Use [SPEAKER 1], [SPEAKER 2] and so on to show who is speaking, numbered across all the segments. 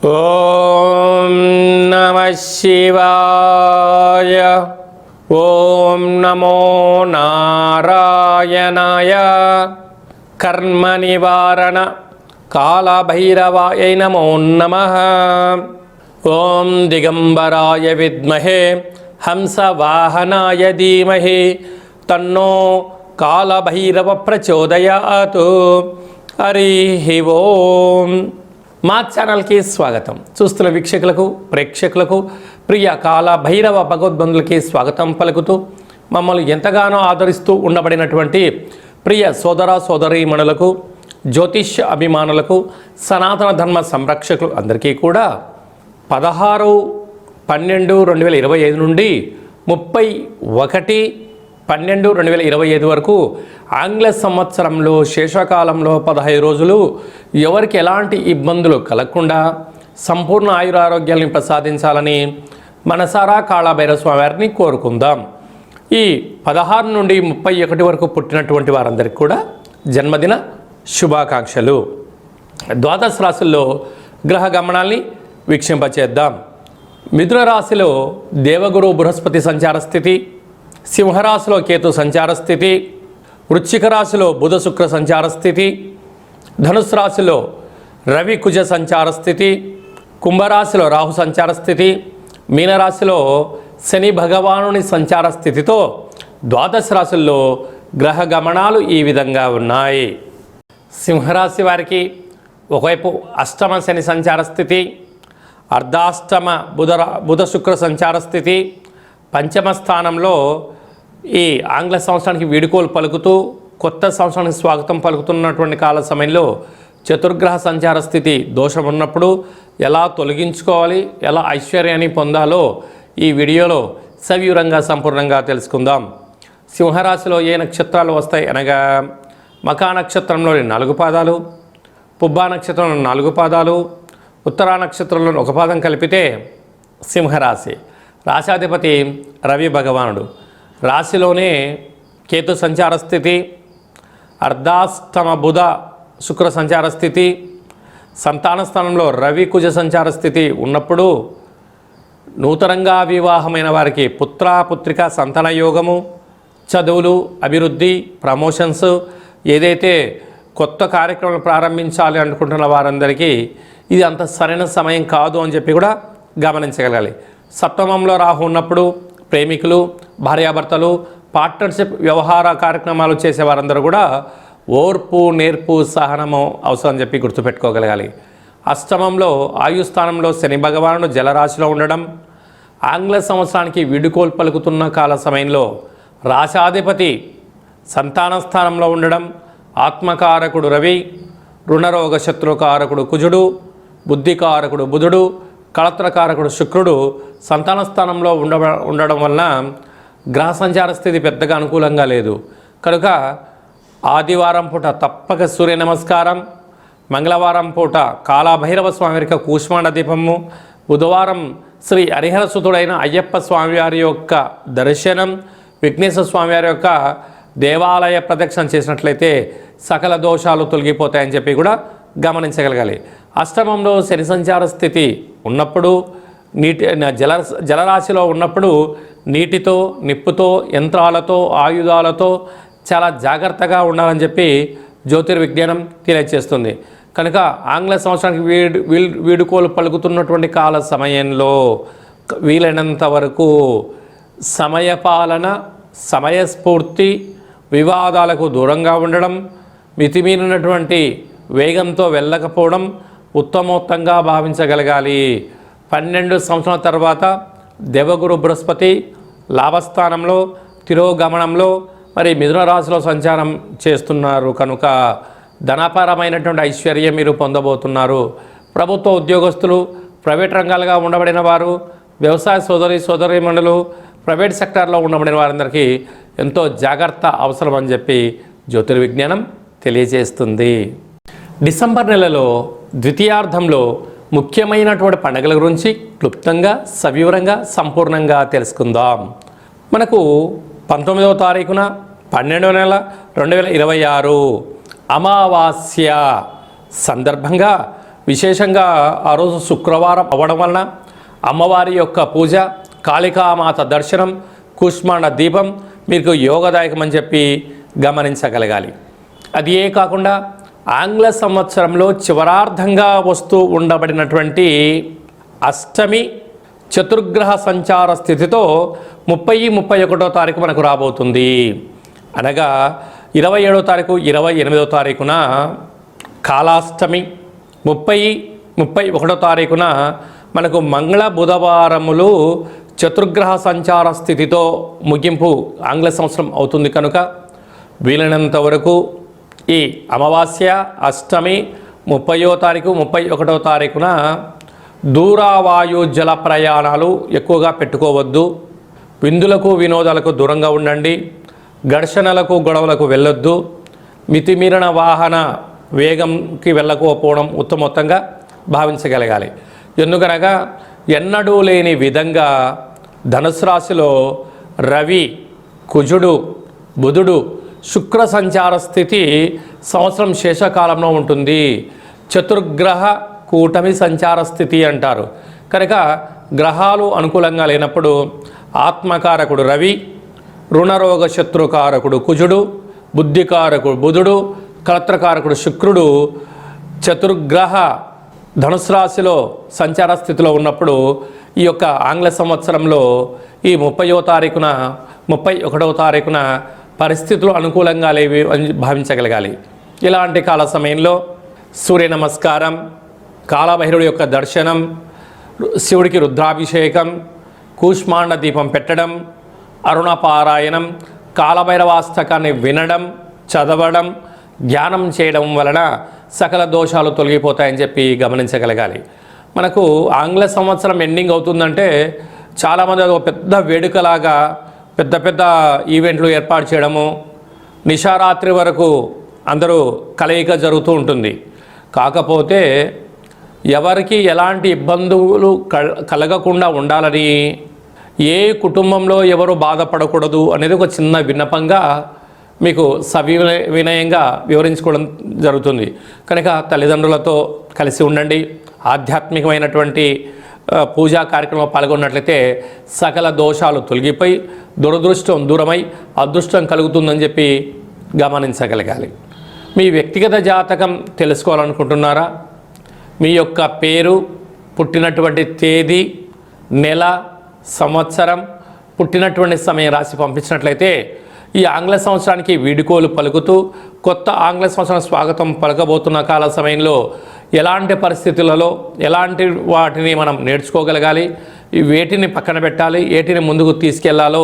[SPEAKER 1] ఓం నమః శివాయ. ఓం నమో నారాయణాయ. కర్మ నివారణ కాళభైరవాయ నమో నమః. ఓం దిగంబరాయ విద్మహే హంసవాహనాయ ధీమహి తన్నో కాళభైరవ ప్రచోదయాత్. హరి ఓం. మా ఛానల్కి స్వాగతం. చూస్తున్న వీక్షకులకు ప్రేక్షకులకు ప్రియ కాళభైరవ భగవద్బంధులకి స్వాగతం పలుకుతూ మమ్మల్ని ఎంతగానో ఆదరిస్తూ ఉండబడినటువంటి ప్రియ సోదర సోదరీమణులకు, జ్యోతిష్య అభిమానులకు, సనాతన ధర్మ సంరక్షకులు అందరికీ కూడా 16/12/2025 నుండి 31/12/2025 వరకు ఆంగ్ల సంవత్సరంలో శేషకాలంలో 15 రోజులు ఎవరికి ఎలాంటి ఇబ్బందులు కలగకుండా సంపూర్ణ ఆయురారోగ్యాలను ప్రసాదించాలని మనసారా కాళభైరవ స్వామి వారిని కోరుకుందాం. ఈ 16 నుండి 31 వరకు పుట్టినటువంటి వారందరికీ కూడా జన్మదిన శుభాకాంక్షలు. ద్వాదశ రాశుల్లో గ్రహ గమనాల్ని వీక్షింపచేద్దాం. మిథున రాశిలో దేవగురు బృహస్పతి సంచార స్థితి, సింహరాశిలో కేతు సంచార స్థితి, వృశ్చిక రాశిలో బుధ శుక్ర సంచార స్థితి, ధనుసు రాశిలో రవి కుజ సంచార స్థితి, కుంభరాశిలో రాహు సంచార స్థితి, మీనరాశిలో శని భగవానుని సంచార స్థితితో ద్వాదశ రాశుల్లో గ్రహ గమనాలు ఈ విధంగా ఉన్నాయి. సింహరాశి వారికి ఒకవైపు అష్టమ శని సంచార స్థితి, అర్ధాష్టమ బుధ శుక్ర సంచార స్థితి, పంచమ స్థానంలో ఈ ఆంగ్ల సంవత్సరానికి వీడుకోలు పలుకుతూ కొత్త సంవత్సరానికి స్వాగతం పలుకుతున్నటువంటి కాల సమయంలో చతుర్గ్రహ సంచార స్థితి దోషం ఉన్నప్పుడు ఎలా తొలగించుకోవాలి, ఎలా ఐశ్వర్యాన్ని పొందాలో ఈ వీడియోలో సవివరంగా సంపూర్ణంగా తెలుసుకుందాం. సింహరాశిలో ఏ నక్షత్రాలు వస్తాయి అనగా మకా నక్షత్రంలోని 4 పాదాలు, పుబ్బా నక్షత్రంలో 4 పాదాలు, ఉత్తరా నక్షత్రంలో 1 పాదం కలిపితే సింహరాశి. రాశాధిపతి రవి భగవానుడు. రాశిలోనే కేతు సంచార స్థితి, అర్ధాష్టమ బుధ శుక్ర సంచార స్థితి, సంతాన స్థానంలో రవి కుజ సంచార స్థితి ఉన్నప్పుడు నూతనంగా వివాహమైన వారికి పుత్రిక సంతాన యోగము, చదువులు, అభివృద్ధి, ప్రమోషన్స్, ఏదైతే కొత్త కార్యక్రమాలు ప్రారంభించాలి అనుకుంటున్న వారందరికీ ఇది అంత సరైన సమయం కాదు అని చెప్పి కూడా గమనించగలగాలి. సప్తమంలో రాహు ఉన్నప్పుడు ప్రేమికులు, భార్యాభర్తలు, పార్ట్నర్షిప్ వ్యవహార కార్యక్రమాలు చేసేవారందరూ కూడా ఓర్పు, నేర్పు, సహనము అవసరం అని చెప్పి గుర్తుపెట్టుకోగలగాలి. అష్టమంలో ఆయుస్థానంలో శని భగవానుడు జలరాశిలో ఉండడం, ఆంగ్ల సంవత్సరానికి వీడుకోలు పలుకుతున్న కాల సమయంలో రాశాధిపతి సంతాన స్థానంలో ఉండడం, ఆత్మకారకుడు రవి, రుణరోగ శత్రుకారకుడు కుజుడు, బుద్ధికారకుడు బుధుడు, కళత్రకారకుడు శుక్రుడు సంతాన స్థానంలో ఉండడం వలన గ్రహ సంచార స్థితి పెద్దగా అనుకూలంగా లేదు. కనుక ఆదివారం పూట తప్పక సూర్య నమస్కారం, మంగళవారం పూట కాళభైరవ స్వామి వారికి కూష్మాండ దీపము, బుధవారం శ్రీ హరిహరసుతుడైన అయ్యప్ప స్వామివారి యొక్క దర్శనం, విఘ్నేశ్వర స్వామివారి యొక్క దేవాలయ ప్రదక్షిణ చేసినట్లయితే సకల దోషాలు తొలగిపోతాయని చెప్పి కూడా గమనించగలగాలి. అష్టమంలో శని సంచార స్థితి ఉన్నప్పుడు జలరాశిలో ఉన్నప్పుడు నీటితో, నిప్పుతో, యంత్రాలతో, ఆయుధాలతో చాలా జాగ్రత్తగా ఉండాలని చెప్పి జ్యోతిర్విజ్ఞానం తెలియజేస్తుంది. కనుక ఆంగ్ల సంవత్సరానికి వీడుకోలు పలుకుతున్నటువంటి కాల సమయంలో వీలైనంత వరకు సమయపాలన, సమయస్ఫూర్తి, వివాదాలకు దూరంగా ఉండడం, మితిమీరినటువంటి వేగంతో వెళ్ళకపోవడం ఉత్తమోత్తంగా భావించగలగాలి. 12 సంవత్సరాల తర్వాత దేవగురు బృహస్పతి లాభస్థానంలో తిరోగమనంలో మరి మిథున రాశిలో సంచారం చేస్తున్నారు. కనుక ధనపరమైనటువంటి ఐశ్వర్యం మీరు పొందబోతున్నారు. ప్రభుత్వ ఉద్యోగస్తులు, ప్రైవేట్ రంగాలుగా ఉండబడిన వారు, వ్యవసాయ సోదరీమణులు, ప్రైవేట్ సెక్టార్లో ఉండబడిన వారందరికీ ఎంతో జాగ్రత్త అవసరం అని చెప్పి జ్యోతిర్విజ్ఞానం తెలియజేస్తుంది. డిసెంబర్ నెలలో ద్వితీయార్థంలో ముఖ్యమైనటువంటి పండుగల గురించి క్లుప్తంగా, సవివరంగా, సంపూర్ణంగా తెలుసుకుందాం. మనకు 19వ తారీఖున 12వ నెల 2026 అమావాస్య సందర్భంగా విశేషంగా ఆ రోజు శుక్రవారం అవ్వడం వలన అమ్మవారి యొక్క పూజ, కాళికామాత దర్శనం, కూష్మాండ దీపం మీకు యోగదాయకమని చెప్పి గమనించగలగాలి. అది ఏ కాకుండా ఆంగ్ల సంవత్సరంలో చివరార్థంగా వస్తూ ఉండబడినటువంటి అష్టమి చతుర్గ్రహ సంచార స్థితితో 30-31 తారీఖు మనకు రాబోతుంది. అనగా 27వ తారీఖు 28వ తారీఖున కాలాష్టమి, 30-31 తారీఖున మనకు మంగళ బుధవారములు చతుర్గ్రహ సంచార స్థితితో ముగింపు ఆంగ్ల సంవత్సరం అవుతుంది. కనుక వీలైనంత వరకు ఈ అమావాస్య, అష్టమి, 30వ తారీఖు 31వ తారీఖున దూరావాయు జల ప్రయాణాలు ఎక్కువగా పెట్టుకోవద్దు. విందులకు వినోదాలకు దూరంగా ఉండండి. ఘర్షణలకు గొడవలకు వెళ్ళొద్దు. మితిమీరిన వాహన వేగంకి వెళ్ళకపోవడం ఉత్తమోత్తంగా భావించగలగాలి. ఎందుకనగా ఎన్నడూ లేని విధంగా ధనుసు రాశిలో రవి, కుజుడు, బుధుడు, శుక్ర సంచార స్థితి సంవత్సరం శేషకాలంలో ఉంటుంది. చతుర్గ్రహ కూటమి సంచార స్థితి అంటారు. కనుక గ్రహాలు అనుకూలంగా లేనప్పుడు ఆత్మకారకుడు రవి, రుణరోగ శత్రుకారకుడు కుజుడు, బుద్ధికారకుడు బుధుడు, కలత్రకారకుడు శుక్రుడు చతుర్గ్రహ ధనుసు రాశిలో సంచార స్థితిలో ఉన్నప్పుడు ఈ యొక్క ఆంగ్ల సంవత్సరంలో ఈ 30వ తారీఖున 31వ తారీఖున పరిస్థితులు అనుకూలంగా లేవి అని భావించగలగాలి. ఇలాంటి కాల సమయంలో సూర్య నమస్కారం, కాలభైరవుడి యొక్క దర్శనం, శివుడికి రుద్రాభిషేకం, కూష్మాండ దీపం పెట్టడం, అరుణ పారాయణం, కాలభైరవాస్తకాన్ని వినడం, చదవడం, ధ్యానం చేయడం వలన సకల దోషాలు తొలగిపోతాయని చెప్పి గమనించగలగాలి. మనకు ఆంగ్ల సంవత్సరం ఎండింగ్ అవుతుందంటే చాలామంది అది ఒక పెద్ద వేడుకలాగా పెద్ద పెద్ద ఈవెంట్లు ఏర్పాటు చేయడము, నిశారాత్రి వరకు అందరూ కలయిక జరుగుతూ ఉంటుంది. కాకపోతే ఎవరికి ఎలాంటి ఇబ్బందులు కలగకుండా ఉండాలని, ఏ కుటుంబంలో ఎవరు బాధపడకూడదు అనేది ఒక చిన్న విన్నపంగా మీకు వినయంగా వివరించుకోవడం జరుగుతుంది. కనుక తల్లిదండ్రులతో కలిసి ఉండండి. ఆధ్యాత్మికమైనటువంటి పూజా కార్యక్రమంలో పాల్గొన్నట్లయితే సకల దోషాలు తొలగిపోయి దురదృష్టం దూరమై అదృష్టం కలుగుతుందని చెప్పి గమనించగలగాలి. మీ వ్యక్తిగత జాతకం తెలుసుకోవాలనుకుంటున్నారా? మీ యొక్క పేరు, పుట్టినటువంటి తేదీ, నెల, సంవత్సరం, పుట్టినటువంటి సమయం రాసి పంపించినట్లయితే ఈ ఆంగ్ల సంవత్సరానికి వీడుకోలు పలుకుతూ కొత్త ఆంగ్ల సంవత్సరం స్వాగతం పలకబోతున్న కాల సమయంలో ఎలాంటి పరిస్థితులలో ఎలాంటి వాటిని మనం నేర్చుకోగలగాలి, వేటిని పక్కన పెట్టాలి, వేటిని ముందుకు తీసుకెళ్లాలో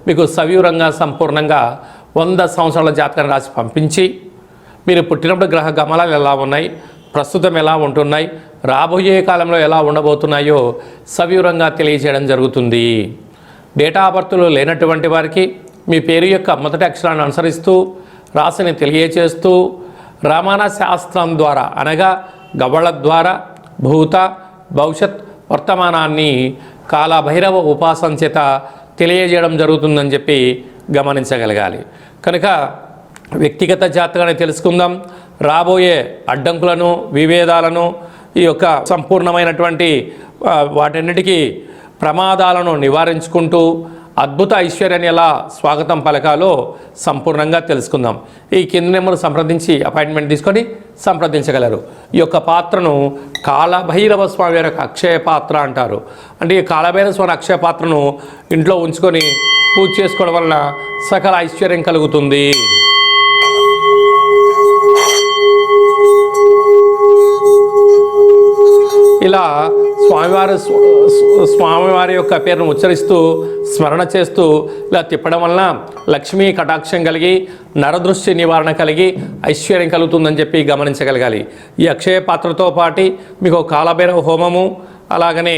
[SPEAKER 1] మీకు సవివరంగా సంపూర్ణంగా 100 సంవత్సరాల జాతకాన్ని రాసి పంపించి మీరు పుట్టినప్పుడు గ్రహ గమనాలు ఎలా ఉన్నాయి, ప్రస్తుతం ఎలా ఉంటున్నాయి, రాబోయే కాలంలో ఎలా ఉండబోతున్నాయో సవివరంగా తెలియజేయడం జరుగుతుంది. డేటా ఆఫ్ బర్త్లు లేనటువంటి వారికి మీ పేరు యొక్క మొదటి అక్షరాన్ని అనుసరిస్తూ రాశిని తెలియచేస్తూ రమణ శాస్త్రం ద్వారా అనగా గవ్వళ ద్వారా భూత భవిష్యత్ వర్తమానాన్ని కాలభైరవ ఉపాసన చేత తెలియజేయడం జరుగుతుందని చెప్పి గమనించగలగాలి. కనుక వ్యక్తిగత జాతకాన్ని తెలుసుకుందాం. రాబోయే అడ్డంకులను, విభేదాలను, ఈ యొక్క సంపూర్ణమైనటువంటి వాటన్నిటికీ ప్రమాదాలను నివారించుకుంటూ అద్భుత ఐశ్వర్యాన్ని ఎలా స్వాగతం పలకాలో సంపూర్ణంగా తెలుసుకుందాం. ఈ కింది నెంబర్ సంప్రదించి అపాయింట్మెంట్ తీసుకొని సంప్రదించగలరు. ఈ యొక్క పాత్రను కాలభైరవ స్వామి యొక్క అక్షయ పాత్ర అంటారు. అంటే ఈ కాలభైరవ స్వామి అక్షయ పాత్రను ఇంట్లో ఉంచుకొని పూజ చేసుకోవడం వలన సకల ఐశ్వర్యం కలుగుతుంది. ఇలా స్వామివారి యొక్క పేరును ఉచ్చరిస్తూ స్మరణ చేస్తూ ఇలా తిప్పడం వలన లక్ష్మీ కటాక్షం కలిగి నరదృష్టి నివారణ కలిగి ఐశ్వర్యం కలుగుతుందని చెప్పి గమనించగలగాలి. ఈ అక్షయ పాత్రతో పాటు మీకు కాలభైరవ హోమము, అలాగనే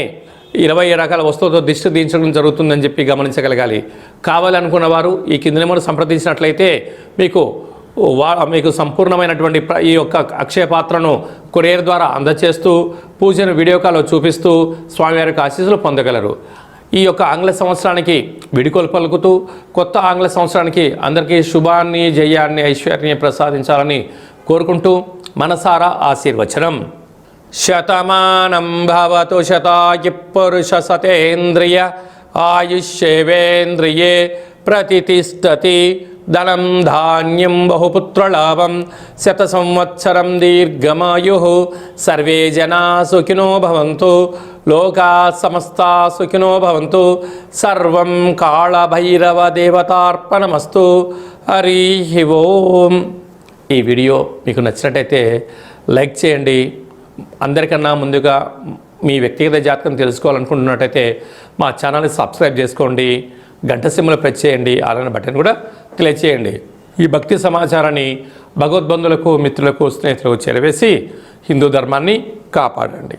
[SPEAKER 1] 20 రకాల వస్తువులతో దిష్టి దించడం జరుగుతుందని చెప్పి గమనించగలగాలి. కావాలనుకున్న వారు ఈ కింది నెంబర్ సంప్రదించినట్లయితే మీకు సంపూర్ణమైనటువంటి ఈ యొక్క అక్షయ పాత్రను కొరియర్ ద్వారా అందజేస్తూ పూజను వీడియో కాల్లో చూపిస్తూ స్వామివారి యొక్క ఆశీస్సులు పొందగలరు. ఈ యొక్క ఆంగ్ల సంవత్సరానికి విడుకోలు పలుకుతూ కొత్త ఆంగ్ల సంవత్సరానికి అందరికీ శుభాన్ని, జయాన్ని, ఐశ్వర్యాన్ని ప్రసాదించాలని కోరుకుంటూ మనసారా ఆశీర్వచనం. శతమానం భవతు శతాయు పురుష సతేంద్రియ ఆయుష్యేవేంద్రియే ప్రతిష్టతి ధనం ధాన్యం బహుపుత్రలాభం శత సంవత్సరం దీర్ఘమాయు సర్వే జనా సుఖినో భవంతు లోకా సమస్తా సుఖినో భవంతు సర్వం కాళభైరవ దేవతార్పణమస్తు. హరి ఓం. ఈ వీడియో మీకు నచ్చినట్టయితే లైక్ చేయండి. అందరికన్నా ముందుగా మీ వ్యక్తిగత జాతకం తెలుసుకోవాలనుకుంటున్నట్టయితే మా ఛానల్ని సబ్స్క్రైబ్ చేసుకోండి. గంట సింబల్ ప్రెస్ చేయండి. అలానే బటన్ కూడా క్లిక్ చేయండి. ఈ భక్తి సమాచారాన్ని భగవద్బంధులకు, మిత్రులకు, స్నేహితులకు చేరవేసి హిందూ ధర్మాన్ని కాపాడండి.